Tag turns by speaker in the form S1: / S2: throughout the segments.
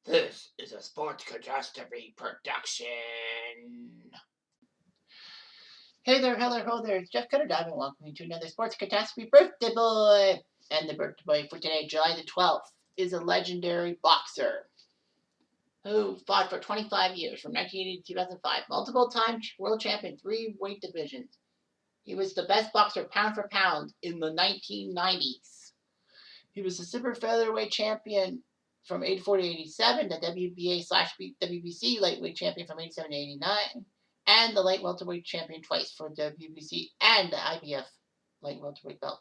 S1: This is a Sports Catastrophe production. Hey there, hello, ho there, it's Jeff Cutter diving. Welcome to another Sports Catastrophe Birthday Boy. And the birthday boy for today, July the 12th, is a legendary boxer who fought for 25 years, from 1980 to 2005, multiple-time world champion, 3 weight divisions. He was the best boxer pound for pound in the 1990s. He was the super featherweight champion from 84 to 87, the WBA/WBC lightweight champion from 87 to 89, and the light welterweight champion twice for WBC and the IBF light welterweight belt.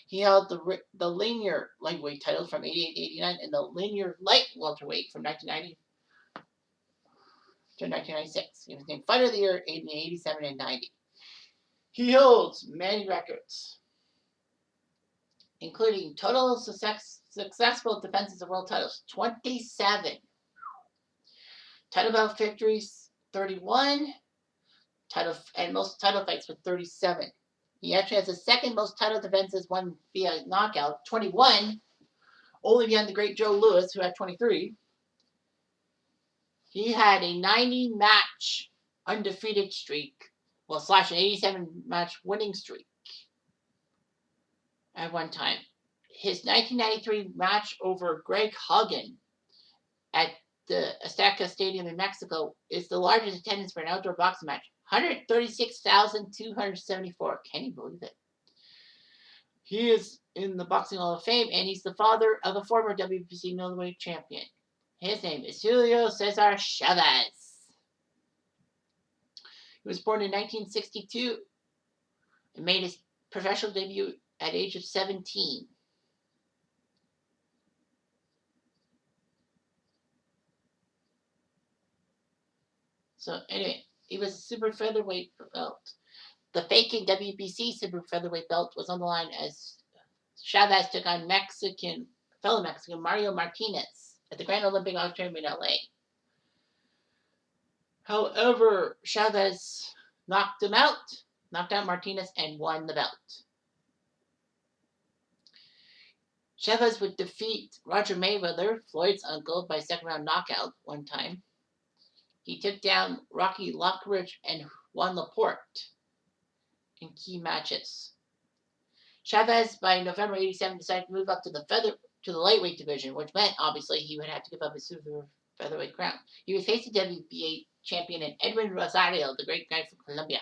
S1: He held the linear lightweight title from 88 to 89 and the linear light welterweight from 1990 to 1996. He was named Fighter of the Year in 87 and 90. He holds many records, including total successful defenses of world titles, 27. Title bout victories, 31. And most title fights with 37. He actually has the second most title defenses won via knockout, 21, only behind the great Jul12, who had 23. He had a 90-match undefeated streak, / an 87-match winning streak at one time. His 1993 match over Greg Hagen at the Azteca Stadium in Mexico is the largest attendance for an outdoor boxing match, 136,274. Can you believe it? He is in the Boxing Hall of Fame, and he's the father of a former WBC middleweight champion. His name is Julio Cesar CHavez. He was born in 1962 and made his professional debut at the age of 17. So anyway, he was a super featherweight belt. The vacant WBC super featherweight belt was on the line as CHavez took on fellow Mexican Mario Martinez at the Grand Olympic Auditorium in LA. However, CHavez knocked out Martinez, and won the belt. CHavez would defeat Roger Mayweather, Floyd's uncle, by second-round knockout one time. He took down Rocky Lockridge and Juan Laporte in key matches. CHavez, by November 87, decided to move up to the lightweight division, which meant, obviously, he would have to give up his super featherweight crown. He was facing WBA champion in Edwin Rosario, the great guy from Colombia.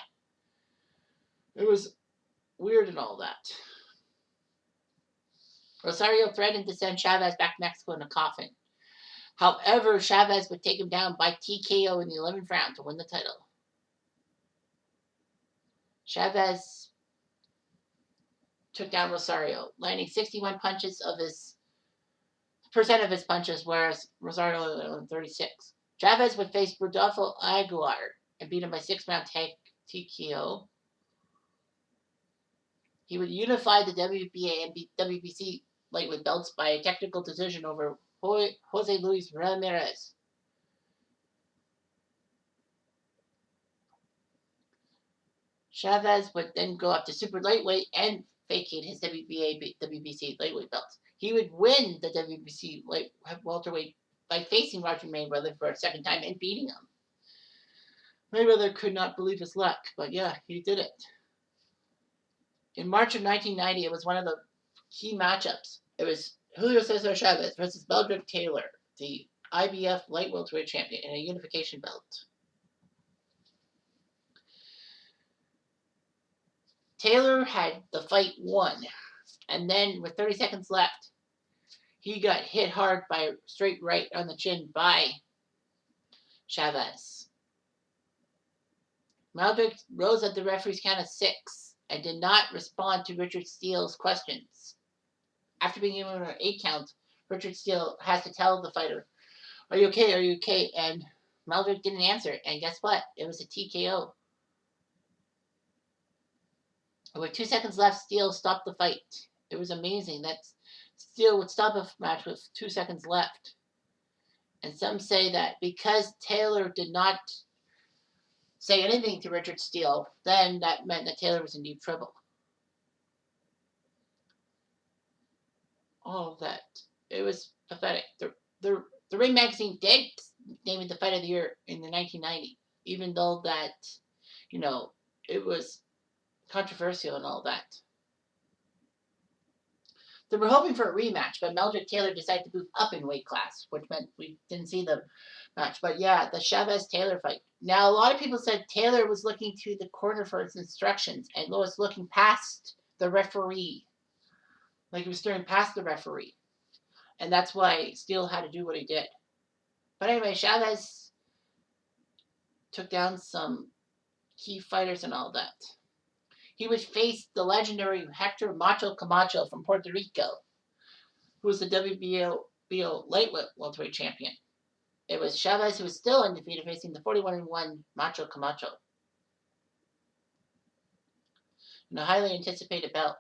S1: It was weird and all that. Rosario threatened to send CHavez back to Mexico in a coffin. However, CHavez would take him down by TKO in the 11th round to win the title. CHavez took down Rosario, landing 61% of his punches, whereas Rosario only 36. CHavez would face Rodolfo Aguilar and beat him by 6-round TKO. He would unify the WBA and WBC lightweight belts by a technical decision over Jose Luis Ramirez. CHavez would then go up to super lightweight and vacate his WBC lightweight belts. He would win the WBC welterweight by facing Roger Mayweather for a second time and beating him. Mayweather could not believe his luck, but yeah, he did it. In March of 1990, it was one of the key matchups. It was Julio Cesar CHavez versus Meldrick Taylor, the IBF light welterweight champion, in a unification belt. Taylor had the fight won, and then with 30 seconds left, he got hit hard by a straight right on the chin by CHavez. Meldrick rose at the referee's count of 6 and did not respond to Richard Steele's questions. After being given an 8 count, Richard Steele has to tell the fighter, "Are you okay? Are you okay?" And Meldrick didn't answer, and guess what? It was a TKO. With 2 seconds left, Steele stopped the fight. It was amazing that Steele would stop a match with 2 seconds left. And some say that because Taylor did not say anything to Richard Steele, then that meant that Taylor was in deep trouble. All of that. It was pathetic. The The Ring magazine did name it the fight of the year in the 1990, even though that, you know, it was controversial and all that. They were hoping for a rematch, but Meldrick Taylor decided to move up in weight class, which meant we didn't see the match. But yeah, the Chavez Taylor fight. Now, a lot of people said Taylor was looking to the corner for his instructions and was looking past the referee. Like he was staring past the referee. And that's why Steele had to do what he did. But anyway, Chavez took down some key fighters and all that. He would face the legendary Hector Macho Camacho from Puerto Rico, who was the WBO lightweight welterweight champion. It was Chavez who was still undefeated, facing the 41-1 Macho Camacho in a highly anticipated belt.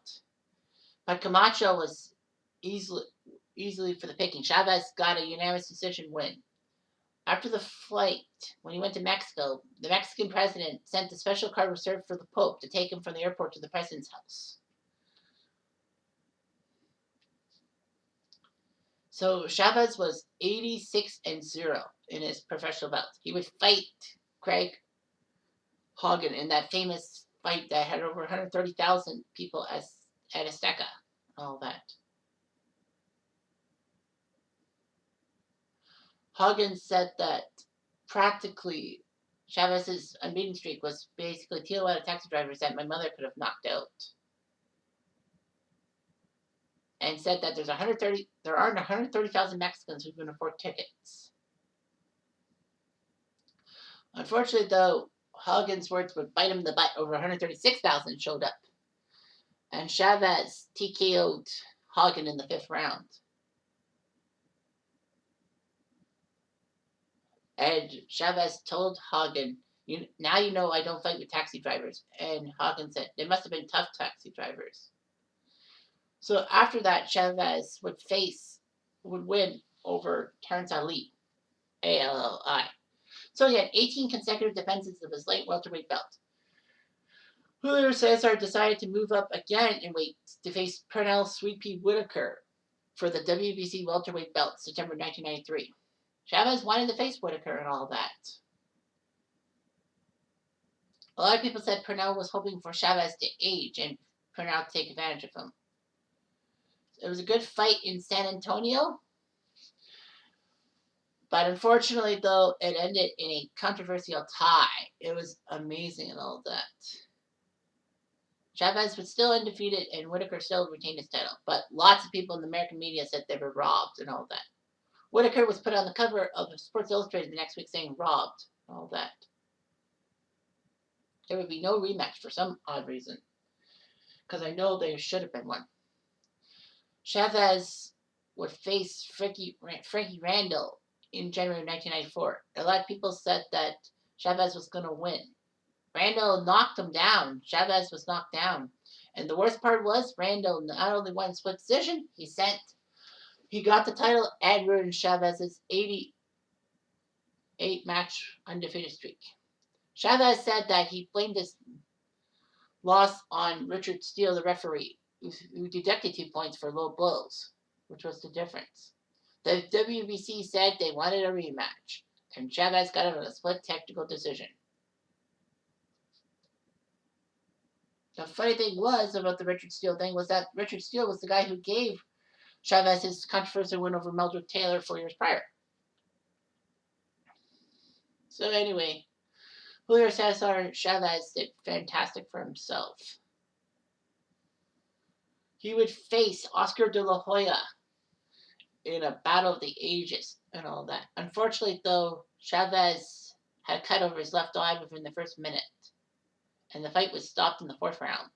S1: But Camacho was easily for the picking. Chavez got a unanimous decision win. After the flight, when he went to Mexico, the Mexican president sent a special car reserved for the Pope to take him from the airport to the president's house. So Chavez was 86-0 in his professional belt. He would fight Craig Hogan in that famous fight that had over 130,000 people at Azteca. All that. Hogan said that practically Chavez's unbeaten streak was basically Tijuana taxi drivers that my mother could have knocked out. And said that there aren't 130,000 Mexicans who can afford tickets. Unfortunately, though, Hogan's words would bite him in the butt. Over 136,000 showed up. And Chavez TKO'd Hogan in the 5th round. And Chavez told Hogan, now you know I don't fight with taxi drivers. And Hogan said, they must have been tough taxi drivers. So after that, Chavez would win over Terrence Ali, ALLI. So he had 18 consecutive defenses of his light welterweight belt. Julio Cesar decided to move up again in weight to face Pernell Sweet Pea Whitaker for the WBC welterweight belt, September 1993. Chavez wanted to face Whitaker and all that. A lot of people said Pernell was hoping for Chavez to age and Pernell to take advantage of him. It was a good fight in San Antonio, but unfortunately, though, it ended in a controversial tie. It was amazing and all that. Chavez was still undefeated and Whitaker still retained his title, but lots of people in the American media said they were robbed and all that. Whitaker was put on the cover of Sports Illustrated the next week saying robbed and all that. There would be no rematch for some odd reason, because I know there should have been one. Chavez would face Frankie Randall in January of 1994. A lot of people said that Chavez was going to win. Randall knocked him down. Chavez was knocked down. And the worst part was Randall not only won split decision, he got the title and ruined Chavez's 88 match undefeated streak. Chavez said that he blamed his loss on Richard Steele, the referee, who deducted 2 points for low blows, which was the difference. The WBC said they wanted a rematch, and Chavez got it on a split technical decision. The funny thing was about the Richard Steele thing was that Richard Steele was the guy who gave Chavez his controversial win over Meldrick Taylor 4 years prior. So anyway, Julio Cesar Chavez did fantastic for himself. He would face Oscar De La Hoya in a battle of the ages and all that. Unfortunately, though, Chavez had cut over his left eye within the first minute, and the fight was stopped in the 4th round.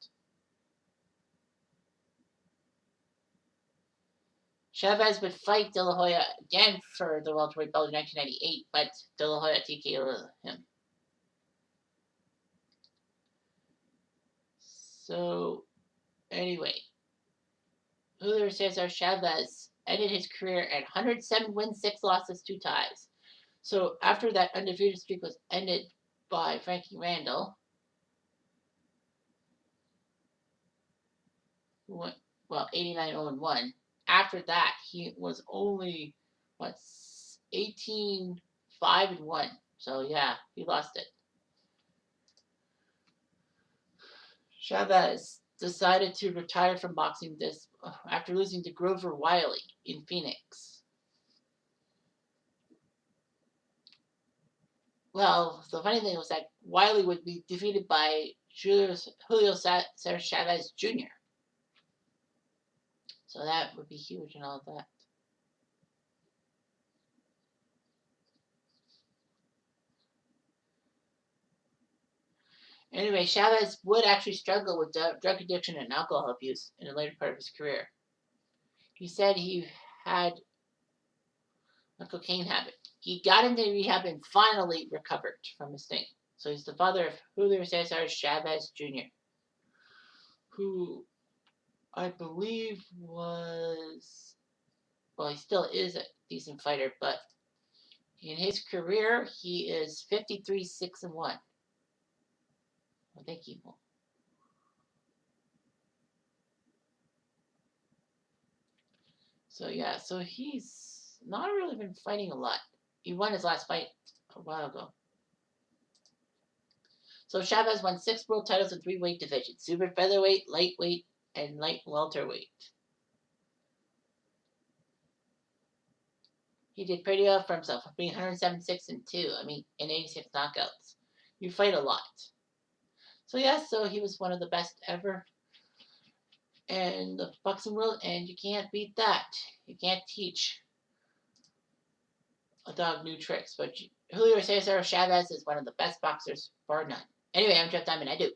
S1: Chavez would fight De La Hoya again for the welterweight belt in 1998, but De La Hoya TKO'd him. So, anyway, Julio Cesar Chavez ended his career at 107 wins, 6 losses, 2 ties. So, after that undefeated streak was ended by Frankie Randall, who went, 89-0-1. After that, he was only, 18-5-1. So yeah, he lost it. Chavez decided to retire from boxing this after losing to Grover Wiley in Phoenix. Well, the funny thing was that Wiley would be defeated by Julio Chavez Jr. So that would be huge and all of that. Anyway, Chavez would actually struggle with drug addiction and alcohol abuse in the later part of his career. He said he had a cocaine habit. He got into rehab and finally recovered from his thing. So he's the father of Julio Cesar Chavez Jr., who I believe was, well, he still is a decent fighter, but in his career, he is 53-6-1. Well, thank you. So yeah, so he's not really been fighting a lot. He won his last fight a while ago. So Chavez won 6 world titles in 3 weight divisions: super featherweight, lightweight, and light welterweight. He did pretty well for himself, being 107-6-2. I mean, in 86 knockouts. You fight a lot. So yeah, so he was one of the best ever in the boxing world, and you can't beat that. You can't teach a dog new tricks. But Julio Cesar Chavez is one of the best boxers, bar none. Anyway, I'm Jeff Diamond. I do.